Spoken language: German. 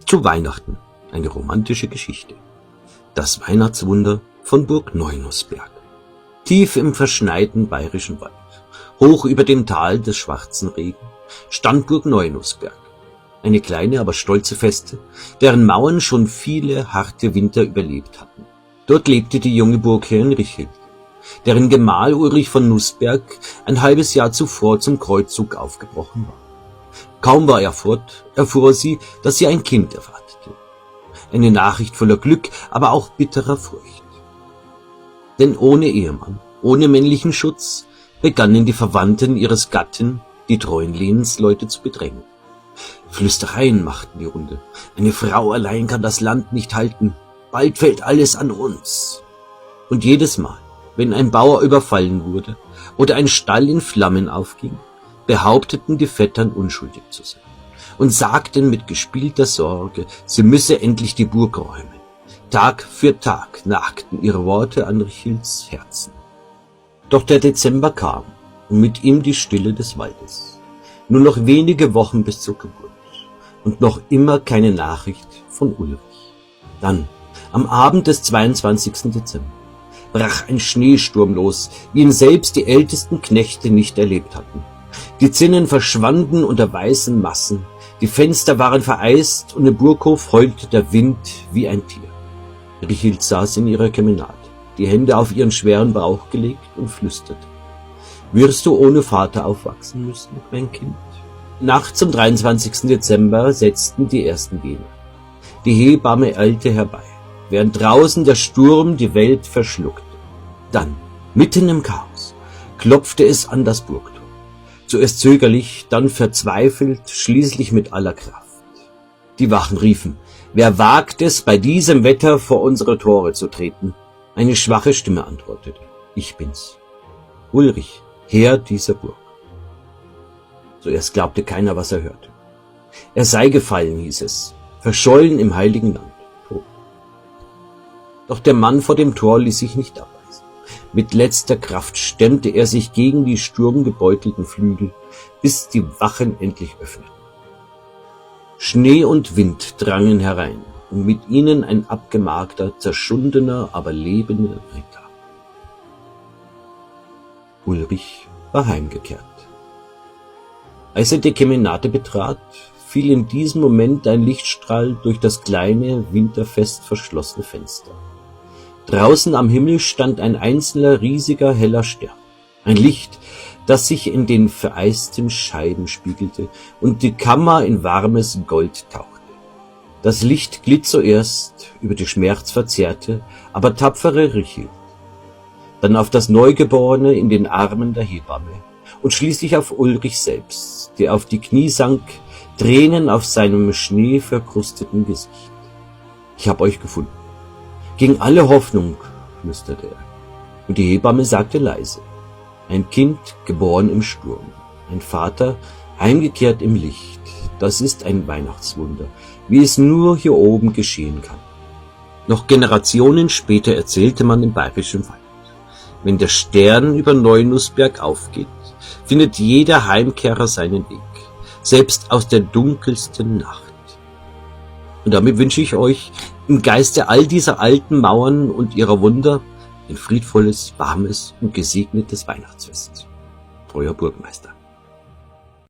Zu Weihnachten eine romantische Geschichte. Das Weihnachtswunder von Burg Neunussberg. Tief im verschneiten bayerischen Wald, hoch über dem Tal des schwarzen Regen, stand Burg Neunussberg. Eine kleine, aber stolze Feste, deren Mauern schon viele harte Winter überlebt hatten. Dort lebte die junge Burgherrin Richhild, deren Gemahl Ulrich von Nussberg ein halbes Jahr zuvor zum Kreuzzug aufgebrochen war. Kaum war er fort, erfuhr sie, dass sie ein Kind erwartete. Eine Nachricht voller Glück, aber auch bitterer Furcht. Denn ohne Ehemann, ohne männlichen Schutz, begannen die Verwandten ihres Gatten, die treuen Lehensleute, zu bedrängen. Flüstereien machten die Runde. Eine Frau allein kann das Land nicht halten. Bald fällt alles an uns. Und jedes Mal, wenn ein Bauer überfallen wurde oder ein Stall in Flammen aufging, behaupteten die Vettern, unschuldig zu sein und sagten mit gespielter Sorge, sie müsse endlich die Burg räumen. Tag für Tag nagten ihre Worte an Richhilds Herzen. Doch der Dezember kam und mit ihm die Stille des Waldes. Nur noch wenige Wochen bis zur Geburt und noch immer keine Nachricht von Ulrich. Dann, am Abend des 22. Dezember, brach ein Schneesturm los, wie ihn selbst die ältesten Knechte nicht erlebt hatten. Die Zinnen verschwanden unter weißen Massen, die Fenster waren vereist und im Burghof heulte der Wind wie ein Tier. Richhild saß in ihrer Kemenate, die Hände auf ihren schweren Bauch gelegt und flüsterte: »Wirst du ohne Vater aufwachsen müssen, mein Kind?« Nachts zum 23. Dezember setzten die ersten Wehen. Die Hebamme eilte herbei, während draußen der Sturm die Welt verschluckte. Dann, mitten im Chaos, klopfte es an das Burgtor. Zuerst zögerlich, dann verzweifelt, schließlich mit aller Kraft. Die Wachen riefen: »Wer wagt es, bei diesem Wetter vor unsere Tore zu treten?« Eine schwache Stimme antwortete: »Ich bin's. Ulrich, Herr dieser Burg.« Zuerst glaubte keiner, was er hörte. Er sei gefallen, hieß es, verschollen im heiligen Land, tot. Doch der Mann vor dem Tor ließ sich nicht abweisen. Mit letzter Kraft stemmte er sich gegen die sturmgebeutelten Flügel, bis die Wachen endlich öffneten. Schnee und Wind drangen herein, und mit ihnen ein abgemarkter, zerschundener, aber lebender Ritter. Ulrich war heimgekehrt. Als er die Kemenate betrat, fiel in diesem Moment ein Lichtstrahl durch das kleine, winterfest verschlossene Fenster. Draußen am Himmel stand ein einzelner, riesiger, heller Stern. Ein Licht, das sich in den vereisten Scheiben spiegelte und die Kammer in warmes Gold tauchte. Das Licht glitt zuerst über die schmerzverzerrte, aber tapfere Richhild, dann auf das Neugeborene in den Armen der Hebamme und schließlich auf Ulrich selbst, der auf die Knie sank, Tränen auf seinem schneeverkrusteten Gesicht. »Ich hab euch gefunden. Gegen alle Hoffnung«, flüsterte er. Und die Hebamme sagte leise: »Ein Kind, geboren im Sturm. Ein Vater, heimgekehrt im Licht. Das ist ein Weihnachtswunder, wie es nur hier oben geschehen kann.« Noch Generationen später erzählte man im bayerischen Wald: Wenn der Stern über Neunussberg aufgeht, findet jeder Heimkehrer seinen Weg, selbst aus der dunkelsten Nacht. Und damit wünsche ich euch im Geiste all dieser alten Mauern und ihrer Wunder ein friedvolles, warmes und gesegnetes Weihnachtsfest. Euer Burgmeister.